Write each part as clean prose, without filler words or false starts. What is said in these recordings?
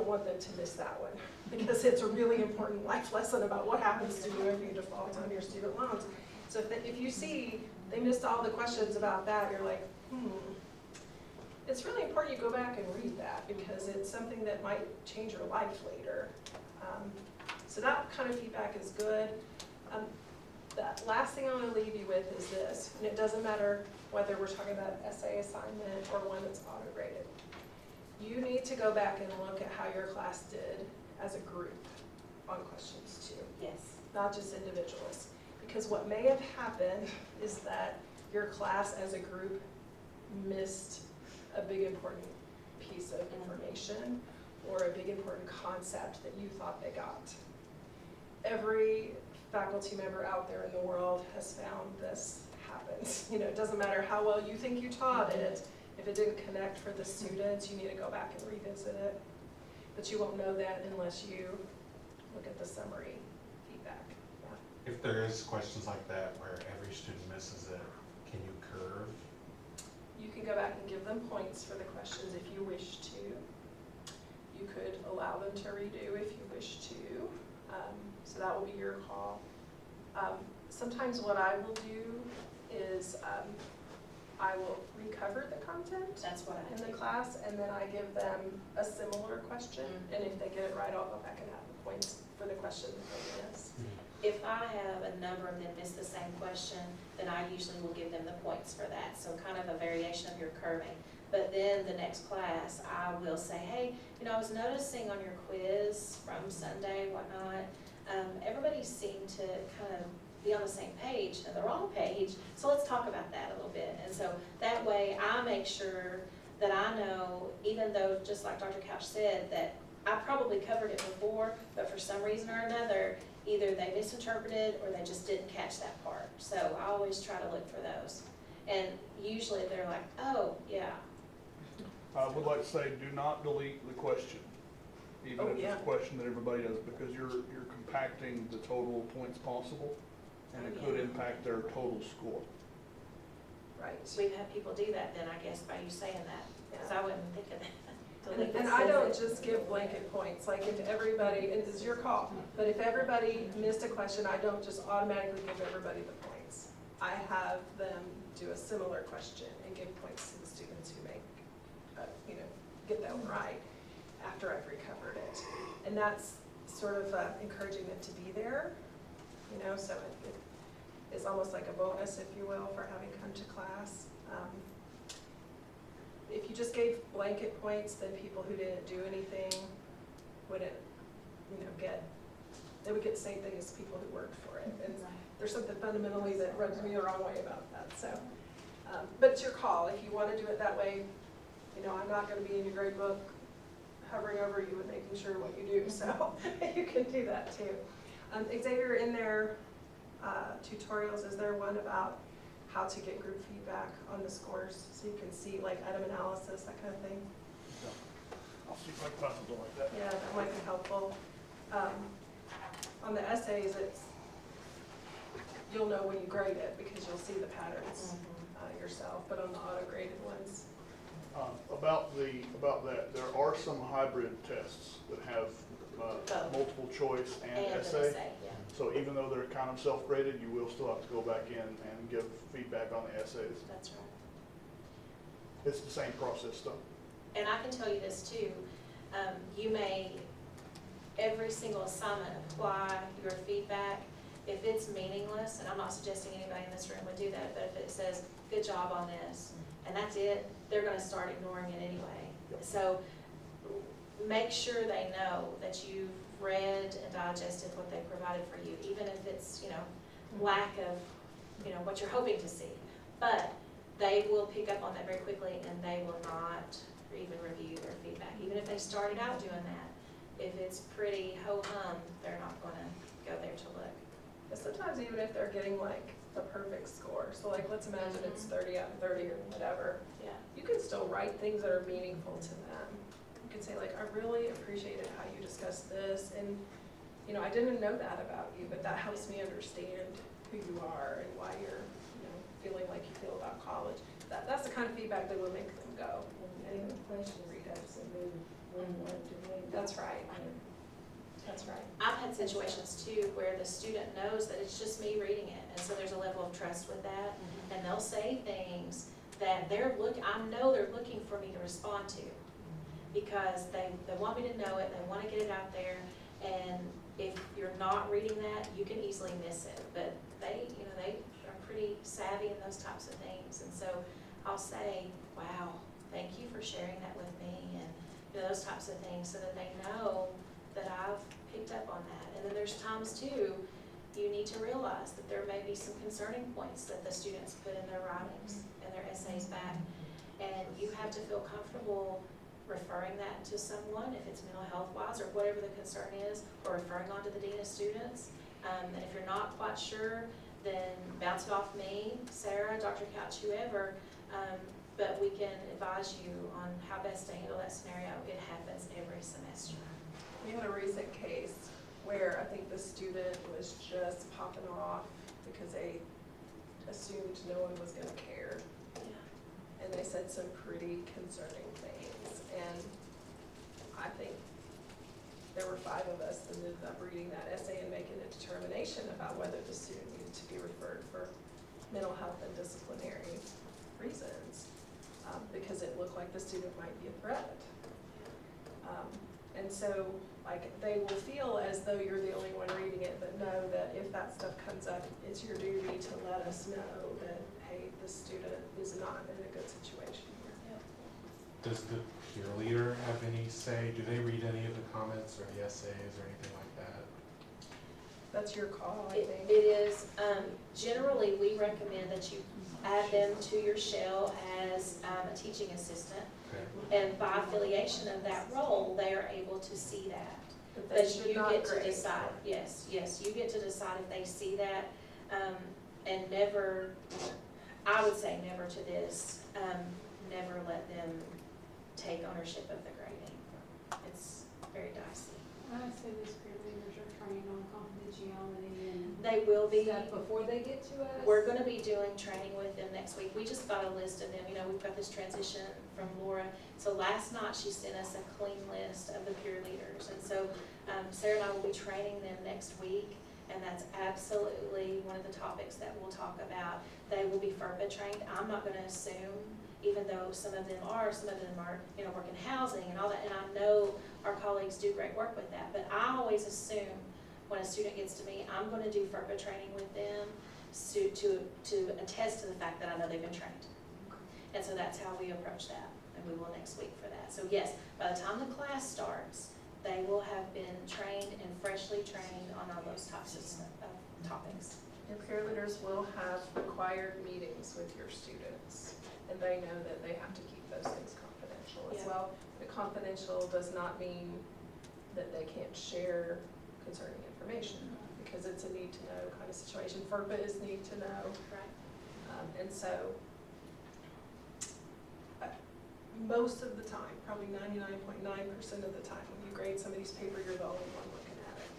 don't want them to miss that one, because it's a really important life lesson about what happens to you if you default on your student loans. So if you see they missed all the questions about that, you're like, it's really important you go back and read that, because it's something that might change your life later. So that kind of feedback is good. The last thing I want to leave you with is this, and it doesn't matter whether we're talking about an essay assignment or one that's auto-graded. You need to go back and look at how your class did as a group on questions too. Yes. Not just individuals. Because what may have happened is that your class as a group missed a big important piece of information or a big important concept that you thought they got. Every faculty member out there in the world has found this happens. You know, it doesn't matter how well you think you taught it. If it didn't connect for the students, you need to go back and revisit it. But you won't know that unless you look at the summary feedback. Yeah. If there is questions like that where every student misses it, can you curve? You can go back and give them points for the questions if you wish to. You could allow them to redo if you wish to. So that will be your call. Sometimes what I will do is I will recover the content That's what I in the do. class, and then I give them a similar question. And if they get it right, I'll go back and have the points for the question that they missed. If I have a number of them miss the same question, then I usually will give them the points for that. So kind of a variation of your curving. But then the next class, I will say, hey, you know, I was noticing on your quiz from Sunday, whatnot, everybody seemed to kind of be on the same page, and the wrong page, so let's talk about that a little bit. And so that way I make sure that I know, even though, just like Dr. Couch said, that I probably covered it before, but for some reason or another, either they misinterpreted or they just didn't catch that part. So I always try to look for those. And usually they're like, oh, yeah. I would like to say, do not delete the question, even if it's a question that everybody does, because you're compacting the total points possible, and it could impact their total score. Right. We've had people do that then, I guess, by you saying that, because I wouldn't think of that. And I don't just give blanket points, like if everybody, and it's your call, but if everybody missed a question, I don't just automatically give everybody the points. I have them do a similar question and give points to the students who make, get that one right after I've recovered it. And that's sort of encouraging them to be there, so it's almost like a bonus, if you will, for having come to class. If you just gave blanket points, then people who didn't do anything wouldn't, they would get the same thing as people who worked for it. And there's something fundamentally that rubs me the wrong way about that. So, but it's your call. If you want to do it that way, I'm not going to be in your grade book hovering over you and making sure what you do. So you can do that too. Xavier, in their tutorials, is there one about how to get group feedback on the scores, so you can see like item analysis, that kind of thing? I'll see if I can find something like that. Yeah, that might be helpful. On the essays, you'll know when you grade it because you'll see the patterns yourself, but on the auto-graded ones. About that, there are some hybrid tests that have multiple choice and essay. Yeah. So even though they're kind of self-graded, you will still have to go back in and give feedback on the essays. That's right. It's the same process though. And I can tell you this too, you may, every single assignment, apply your feedback. If it's meaningless, and I'm not suggesting anybody in this room would do that, but if it says, good job on this, and that's it, they're gonna start ignoring it anyway. So make sure they know that you've read and digested what they provided for you, even if it's, lack of, what you're hoping to see. But they will pick up on that very quickly, and they will not even review their feedback. Even if they started out doing that, if it's pretty ho-hum, they're not gonna go there to look. But sometimes even if they're getting like a perfect score, so like let's imagine it's 30 out of 30 or whatever, Yeah. you can still write things that are meaningful to them. You can say like, I really appreciated how you discussed this, and I didn't know that about you, but that helps me understand who you are and why you're feeling like you feel about college. That's the kind of feedback that will make them go. Any other questions, Rita? So maybe one to me. That's right. That's right. I've had situations too where the student knows that it's just me reading it, and so there's a level of trust with that, and they'll say things that I know they're looking for me to respond to, because they want me to know it, they wanna get it out there, and if you're not reading that, you can easily miss it, but they are pretty savvy in those types of things, and so I'll say, wow, thank you for sharing that with me, and those types of things, so that they know that I've picked up on that. And then there's times too, you need to realize that there may be some concerning points that the students put in their writings and their essays back. And you have to feel comfortable referring that to someone, if it's mental health wise or whatever the concern is, or referring on to the dean of students. And if you're not quite sure, then bounce it off me, Sarah, Dr. Couch, whoever, but we can advise you on how best to handle that scenario. It happens every semester. We had a recent case where I think the student was just popping off because they assumed no one was gonna care. Yeah. And they said some pretty concerning things. And I think there were 5 of us that ended up reading that essay and making a determination about whether the student needed to be referred for mental health and disciplinary reasons, because it looked like the student might be a threat. And so, like, they will feel as though you're the only one reading it, but know that if that stuff comes up, it's your duty to let us know that, hey, this student is not in a good situation here. Does the peer leader have any say? Do they read any of the comments or the essays or anything like that? That's your call, I It think. is, generally, we recommend that you add them to your shell as a teaching assistant. Okay. And by affiliation of that role, they are able to see that. But they But should you not get to grade. decide, yes, you get to decide if they see that, and never, I would say never to this, never let them take ownership of the grading. It's very dicey. I say these peer leaders are trained on confidentiality and They will be. stuff before they get to us. We're gonna be doing training with them next week. We just got a list of them, we've got this transition from Laura. So last night she sent us a clean list of the peer leaders. And so Sarah and I will be training them next week. And that's absolutely one of the topics that we'll talk about. They will be FERPA trained. I'm not gonna assume, even though some of them are work in housing and all that. And I know our colleagues do great work with that. But I always assume when a student gets to me, I'm gonna do FERPA training with them to attest to the fact that I know they've been trained. And so that's how we approach that, and we will next week for that. So yes, by the time the class starts, they will have been trained and freshly trained on all those types of topics. Your peer leaders will have required meetings with your students, and they know that they have to keep those things confidential as Yeah. well. The confidential does not mean that they can't share concerning information, because it's a need to know kind of situation. FERPA is need to know, Right. and so most of the time, probably 99.9% of the time, when you grade somebody's paper, you're the only one looking at it.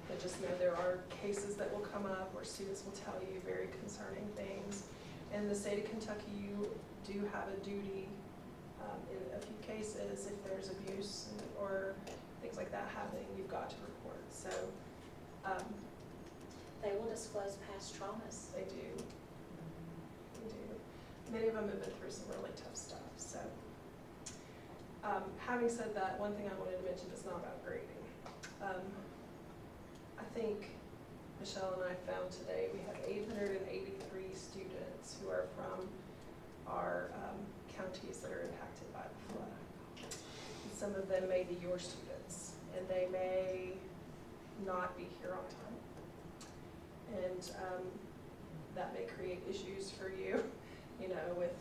But just know there are cases that will come up where students will tell you very concerning things. In the state of Kentucky, you do have a duty in a few cases, if there's abuse or things like that happening, you've got to report. So They will disclose past traumas. they do. They do. Many of them have been through some really tough stuff. So having said that, one thing I wanted to mention is not about grading. I think Michelle and I found today we have 883 students who are from our counties that are impacted by the flood. And some of them may be your students, and they may not be here on time. And that may create issues for you, with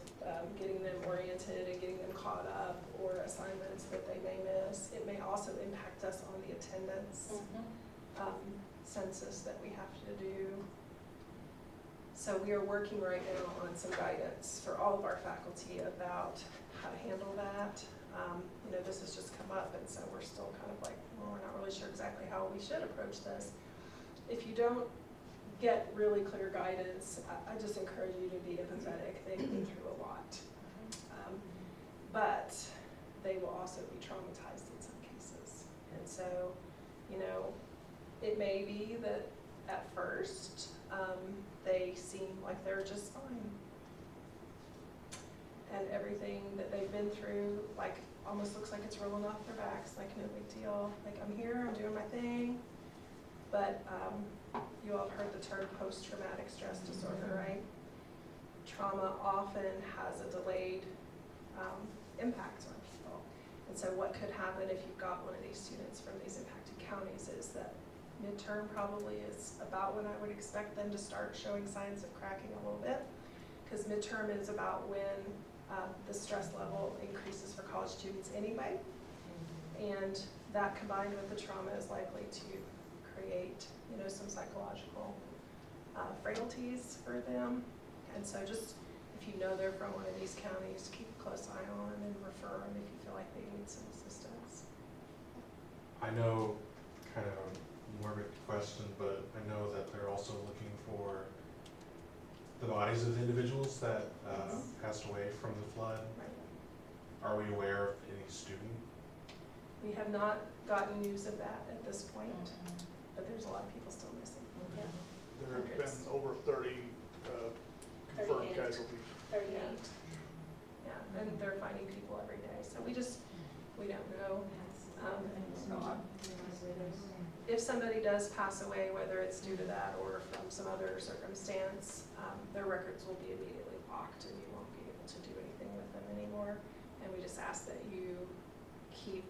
getting them oriented and getting them caught up, or assignments that they may miss. It may also impact us on the attendance census that we have to do. So we are working right now on some guidance for all of our faculty about how to handle that. This has just come up, and so we're still kind of like, well, we're not really sure exactly how we should approach this. If you don't get really clear guidance, I just encourage you to be empathetic. They've been through a lot. But they will also be traumatized in some cases. so, you know, it may be that at first, they seem like they're just fine. And everything that they've been through, like, almost looks like it's rolling off their backs, like no big deal. Like, I'm here, I'm doing my thing. But you all have heard the term post-traumatic stress disorder, right? Trauma often has a delayed impact on people. And so what could happen if you've got one of these students from these impacted counties is that midterm probably is about when I would expect them to start showing signs of cracking a little bit. Because midterm is about when the stress level increases for college students anyway. And that combined with the trauma is likely to create, you know, some psychological frailties for them. And so just, if you know they're from one of these counties, keep a close eye on them and refer them if you feel like they need some assistance. I know, kind of a morbid question, but I know that they're also looking for the bodies of the individuals that passed away from the flood. Right. Are we aware of any student? We have not gotten news of that at this point, but there's a lot of people still missing. Yeah. There have been over 30 confirmed 38. casualties. 38. Yeah, and they're finding people every day, so we don't know. If somebody does pass away, whether it's due to that or from some other circumstance, their records will be immediately locked and you won't be able to do anything with them anymore. And we just ask that you keep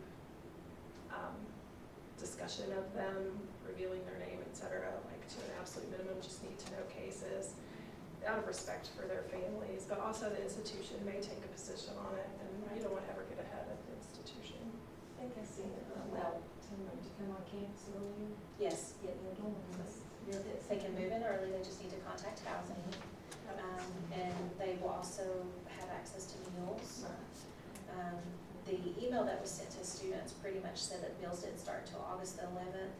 discussion of them, revealing their name, et cetera, like to an absolute minimum, just need to know cases out of respect for their families, but also the institution may take a position on it, and you don't want to ever get ahead of the institution. I think I seen it about someone to come on campus earlier, Yes, get their dorms. they can move in early, they just need to contact housing. And they will also have access to meals. The email that was sent to students pretty much said that meals didn't start until August the 11th,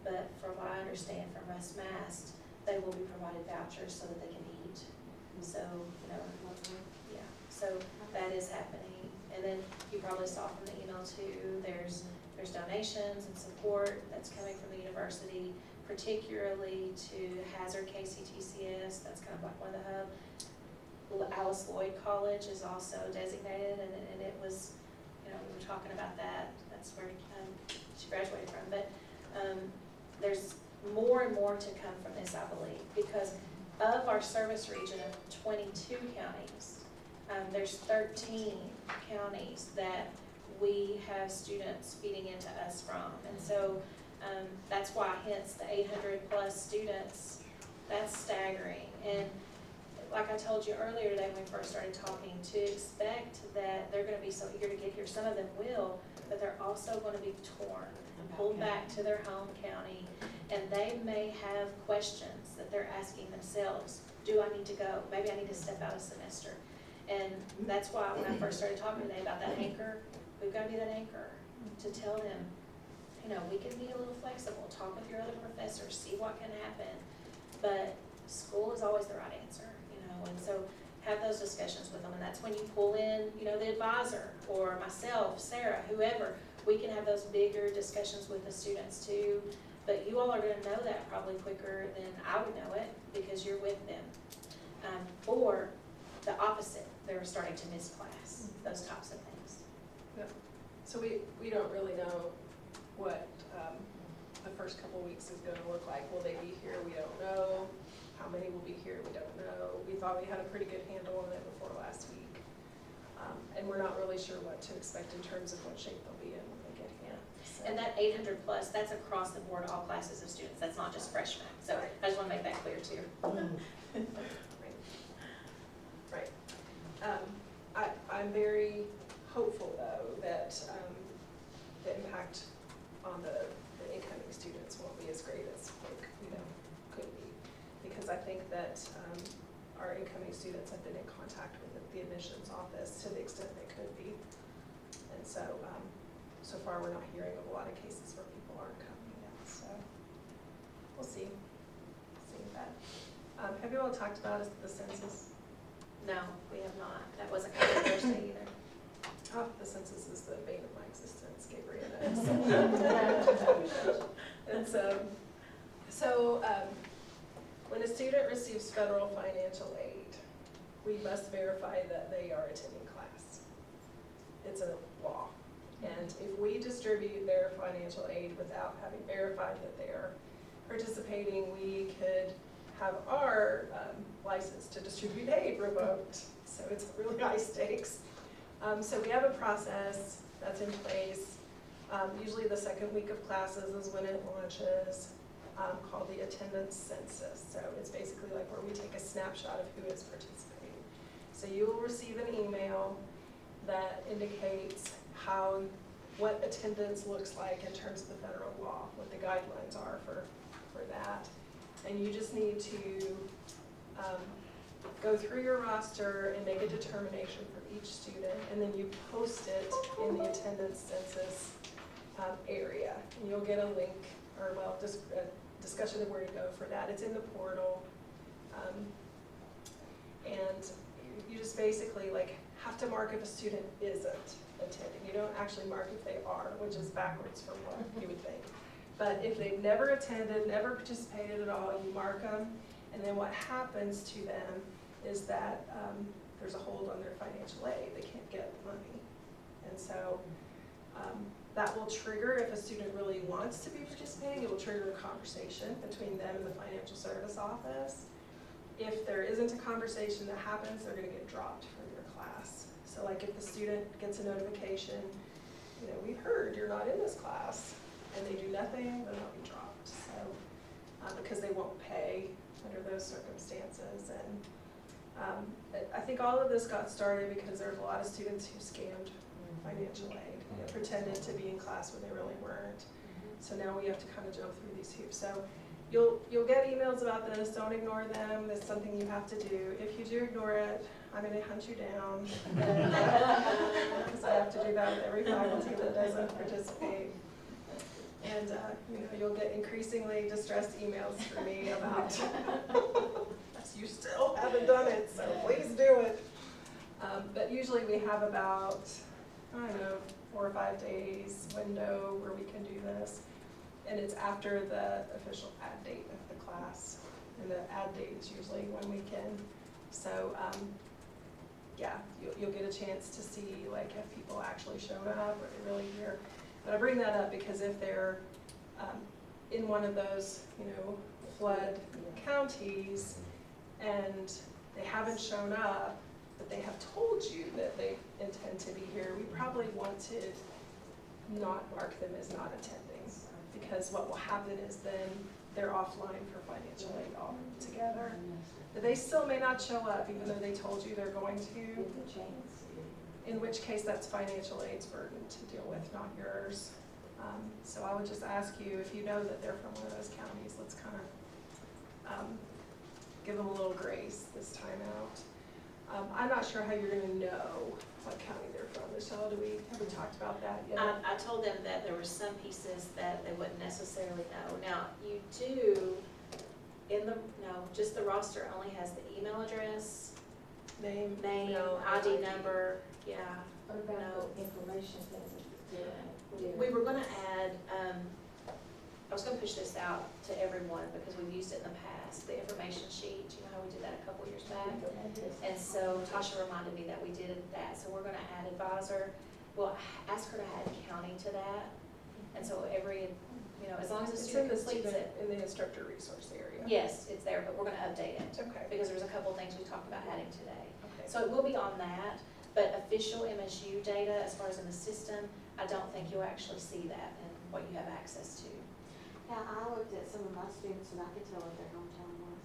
but from what I understand from Russ Mast, they will be provided vouchers so that they can eat. So, you know, yeah, so that is happening. And then you probably saw from the email too, there's donations and support that's coming from the university, particularly to Hazard KCTCS, that's kind of like one of the hub. Alice Lloyd College is also designated, and it was, you know, we were talking about that, that's where she graduated from, but there's more and more to come from this, I believe, because of our service region of 22 counties, there's 13 counties that we have students feeding into us from, and so that's why hence the 800 plus students, that's staggering. And like I told you earlier today when we first started talking, to expect that they're gonna be so eager to get here, some of them will, but they're also gonna be torn and pulled back to their home county, and they may have questions that they're asking themselves. Do I need to go? Maybe I need to step out a semester. And that's why when I first started talking today about that anchor, we've gotta be that anchor to tell them, you know, we can be a little flexible, talk with your other professors, see what can happen, but school is always the right answer, you know, and so have those discussions with them, and that's when you pull in, you know, the advisor, or myself, Sarah, whoever, we can have those bigger discussions with the students too, but you all are gonna know that probably quicker than I would know it, because you're with them. Or the opposite, they're starting to miss class, those types of things. So we don't really know what the first couple weeks is gonna look like. Will they be here? We don't know. How many will be here? We don't know. We thought we had a pretty good handle on it before last week. And we're not really sure what to expect in terms of what shape they'll be in when they get here. So. And that 800 plus, that's across the board, all classes of students, that's not just freshmen, so I just wanna make that clear too. Right. I'm very hopeful though that the impact on the incoming students won't be as great as could be, because I think that our incoming students have been in contact with the admissions office to the extent they could be, and so so far we're not hearing of a lot of cases where people aren't coming yet. So we'll see that. Have you all talked about the census? No, we have not, that wasn't covered Thursday either. Oh, the census is the bane of my existence, Gabriella. It's, when a student receives federal financial aid, we must verify that they are attending class. It's a law. And if we distribute their financial aid without having verified that they are participating, we could have our license to distribute aid revoked. So it's really high stakes. So we have a process that's in place. Usually the second week of classes is when it launches, called the attendance census. So it's basically like where we take a snapshot of who is participating. So you will receive an email that indicates what attendance looks like in terms of the federal law, what the guidelines are for that. And you just need to go through your roster and make a determination for each student, and then you post it in the attendance census area. And you'll get a link, or well, just a discussion of where to go for that. It's in the portal. And you just basically like have to mark if a student isn't attending. You don't actually mark if they are, which is backwards from what you would think. But if they've never attended, never participated at all, you mark them, and then what happens to them is that there's a hold on their financial aid. They can't get money. And so that will trigger, if a student really wants to be participating, it will trigger a conversation between them and the financial service office. If there isn't a conversation that happens, they're gonna get dropped from your class. So like if the student gets a notification, you know, we've heard you're not in this class, and they do nothing, then they'll be dropped. So, because they won't pay under those circumstances. And I think all of this got started because there's a lot of students who scammed financial aid, that pretended to be in class when they really weren't. So now we have to kind of jump through these hoops. So you'll get emails about this, don't ignore them, it's something you have to do. If you do ignore it, I'm gonna hunt you down. Because I have to do that with every faculty that doesn't participate. And you know, you'll get increasingly distressed emails from me about, you still haven't done it, so please do it. But usually we have about, I don't know, 4 or 5 days window where we can do this. And it's after the official add date of the class. And the add date is usually 1 weekend. So yeah, you'll get a chance to see like if people actually showed up or they really here. But I bring that up because if they're in one of those, you know, flood counties and they haven't shown up, but they have told you that they intend to be here, we probably want to not mark them as not attending. Because what will happen is then they're offline for financial aid altogether. But they still may not show up even though they told you they're going to. In which case, that's financial aid's burden to deal with, not yours. So I would just ask you, if you know that they're from one of those counties, let's kind of give them a little grace this time out. I'm not sure how you're gonna know what county they're from. Michelle, have we talked about that yet? I told them that there were some pieces that they wouldn't necessarily know. Now, you do, just the roster only has the email address, Name, ID number, yeah. What about No. the information thing? We were gonna add, I was gonna push this out to everyone because we've used it in the past, the information sheet, you know how we did that a couple years back? And so Tasha reminded me that we did that, so we're gonna add advisor. Well, ask her to add county to that, and so every, you know, as long as the It's in student the completes student, it. in the instructor resource area. Yes, it's there, but we're gonna update it, Okay, because there's a couple things we talked about adding today. okay. So it will be on that, but official MSU data, as far as in the system, I don't think you'll actually see that in what you have access to. Yeah, I looked at some of my students and I could tell what their hometown was.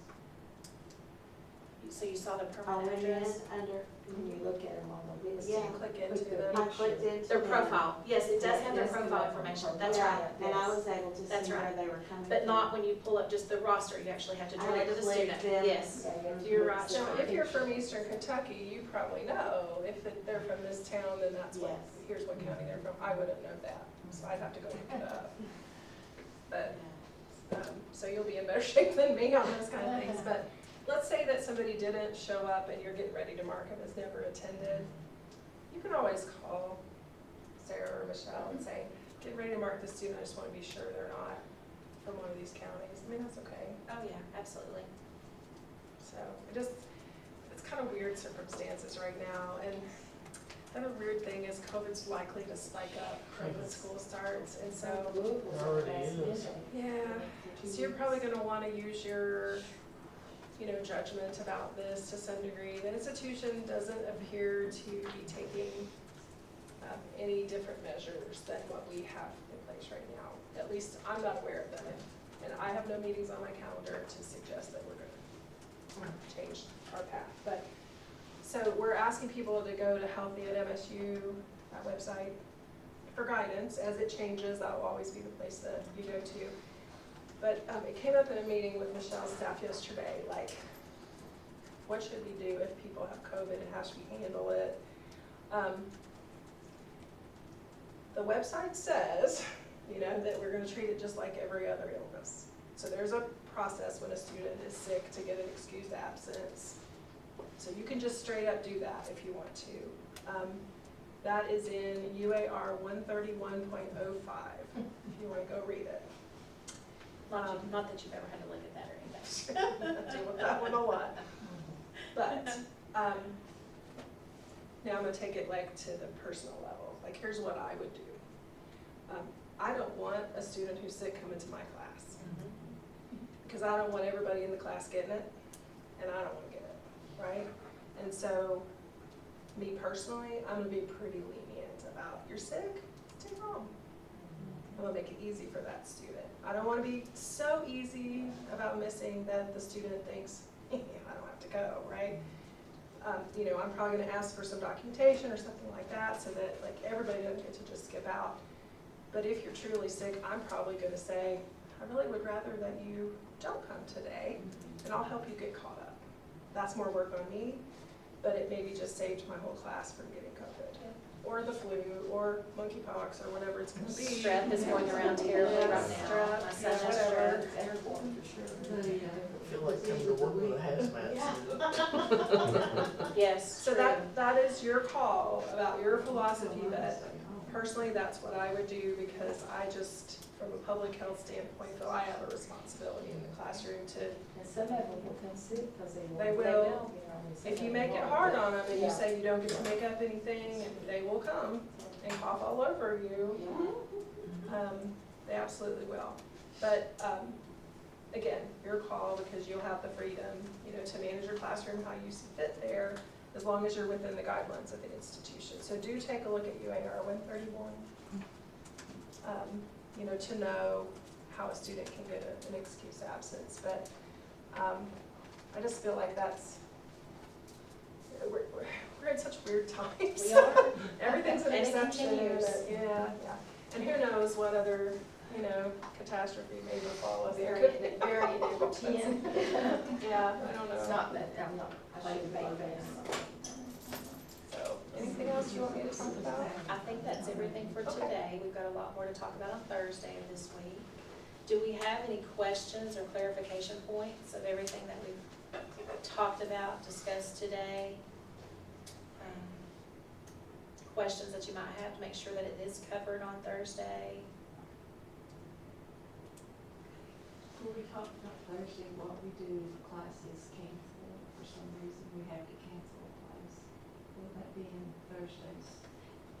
So you saw the I permanent went in address? When you look at them on the list. Yeah. Click into the. I clicked into Their them. profile, yes, it does have their Yes, it profile does. information, that's Yeah, right. and I yes. was able to That's see where right. they were coming from. But not when you pull up just the roster, you actually have to drill I into the clicked student, them. yes. Yeah, you have to You're look right, at So Sean. if you're from Eastern Kentucky, you probably know if they're from this town, then that's what, Yes. here's what county they're from. I wouldn't know that, so I'd have to go look it up. But, so you'll be in better shape than me on those kind of things. But let's say that somebody didn't show up and you're getting ready to mark them as never attended. You can always call Sarah or Michelle and say, getting ready to mark the student, I just wanna be sure they're not from one of these counties. I mean, that's okay. Oh, yeah, absolutely. So it's kind of weird circumstances right now. And another weird thing is COVID's likely to spike up right when school starts. And so, Already is. yeah, so you're probably gonna wanna use your, judgment about this to some degree. The institution doesn't appear to be taking any different measures than what we have in place right now. At least I'm not aware of them. And I have no meetings on my calendar to suggest that we're gonna change our path. But, so we're asking people to go to Healthy at MSU, that website, for guidance. As it changes, that'll always be the place that you go to. But it came up in a meeting with Michelle's staff yesterday, like, what should we do if people have COVID and how should we handle it? The website says, that we're gonna treat it just like every other illness. So there's a process when a student is sick to get an excused absence. So you can just straight up do that if you want to. That is in UAR 131.05, if you wanna go read it. Not that you've ever had to look at that or anything. I deal with that one a lot. But, now I'm gonna take it like to the personal level. Like, here's what I would do. I don't want a student who's sick coming to my class, because I don't want everybody in the class getting it, and I don't wanna get it, right? And so, me personally, I'm gonna be pretty lenient about, you're sick, stay home. I'm gonna make it easy for that student. I don't wanna be so easy about missing that the student thinks, I don't have to go, right? I'm probably gonna ask for some documentation or something like that so that like everybody doesn't get to just skip out. But if you're truly sick, I'm probably gonna say, I really would rather that you don't come today and I'll help you get caught up. That's more work on me, but it maybe just saved my whole class from getting COVID. Or the flu, or monkeypox, or whatever it's gonna be. Strep is going around terribly right now. Strep, My son has whatever. strep. I feel like coming to work with a hazmat suit. Yes, So true. that is your call about your philosophy, but personally, that's what I would do because I just, from a public health standpoint, feel I have a responsibility in the classroom to, And some of them will come sick because they won't. They will. if you make it hard on them and you Yeah. say you don't get to make up anything, they will come and cough all over you. They absolutely will. But, again, your call because you'll have the freedom, to manage your classroom how you see fit there, as long as you're within the guidelines of the institution. So do take a look at UAR 131, to know how a student can get an excused absence. But I just feel like we're in such weird times. We are. Everything's an And it exception. continues. Yeah. And who knows what other, catastrophe may befall us. Very, Could- very routine. Yeah, I don't know. It's not that, I'm not playing favorites. So, anything else you want me to talk about? I think that's everything for Okay. today. We've got a lot more to talk about on Thursday of this week. Do we have any questions or clarification points of everything that we've talked about, discussed today? Questions that you might have to make sure that it is covered on Thursday? When we talked about Thursday, what we do if a class is canceled, for some reason we have to cancel a class. Will that be in Thursdays?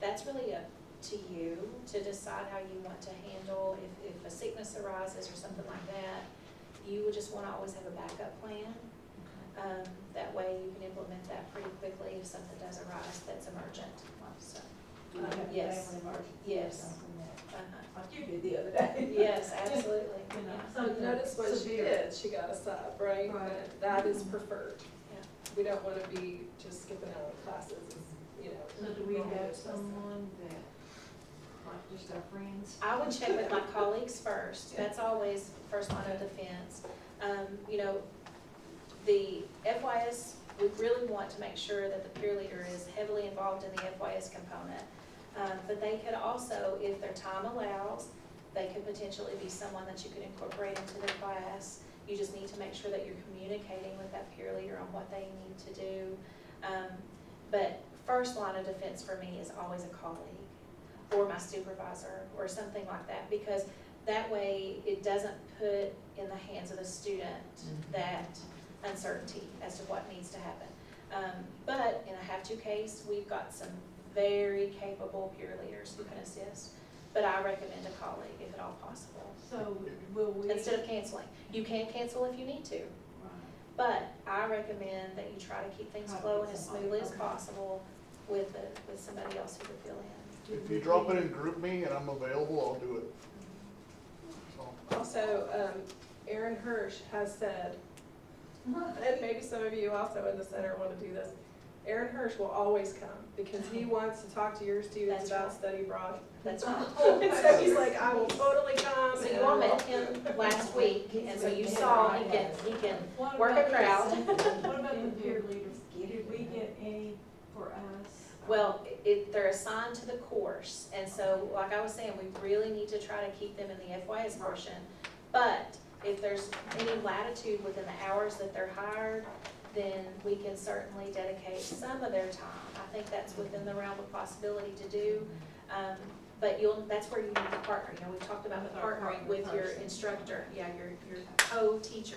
That's really up to you to decide how you want to handle, if a sickness arises or something like that, you would just wanna always have a backup plan. That way you can implement that pretty quickly if something does arise that's emergent, so. Do we have a Yes. family emergency or Yes. something that, Uh-huh. like you did the other day? Yes, absolutely. So notice what she did, she got us up, right? Right. That is preferred. Yeah. We don't wanna be just skipping out of classes, So do we have someone that, like just our friends? I would check with my colleagues first, that's always first line of defense. The FYS, we really want to make sure that the peer leader is heavily involved in the FYS component. But they could also, if their time allows, they could potentially be someone that you could incorporate into the class. You just need to make sure that you're communicating with that peer leader on what they need to do. But first line of defense for me is always a colleague. for my supervisor or something like that, because that way it doesn't put in the hands of the student that uncertainty as to what needs to happen. But in a have-to case, we've got some very capable peer leaders who can assist, but I recommend a colleague if at all possible, So will we? instead of canceling. You can cancel if you need to, Right. but I recommend that you try to keep things Try to flowing get as somebody, smoothly as okay. possible with somebody else who could fill in. If you drop it in group me and I'm available, I'll do it. So, Also, Aaron Hirsch has said, and maybe some of you also in the center want to do this, Aaron Hirsch will always come because he wants to talk to your students That's about right. study abroad. That's right. And so he's like, I will totally come. So and you all I will- met him last week, and so you saw he can What work a about the- crowd. What about the peer leaders? Did we get any for us? Well, they're assigned to the course, and so, like I was saying, we really need to try to keep them in the FYS portion. But if there's any latitude within the hours that they're hired, then we can certainly dedicate some of their time. I think that's within the realm of possibility to do. But that's where you need to partner. You know, we talked about the With our partnering partner with your person. instructor, yeah, your co-teacher.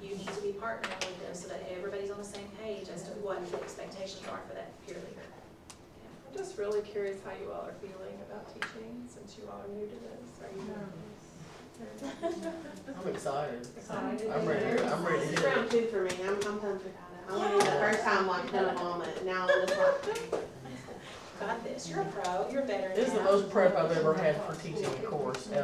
You need to be partnering with them so that everybody's on the same page as to what the expectations are for that peer leader. I'm just really curious how you all are feeling about teaching since you all are new to this. Are you I'm excited. excited? I'm ready, I'm ready to It's hear round it. 2 for me. I'm pumped about it. I wanted the first time like done a moment, and now I'm just like, Got this, you're a pro, you're better. This is the most prep I've ever had for teaching a course ever.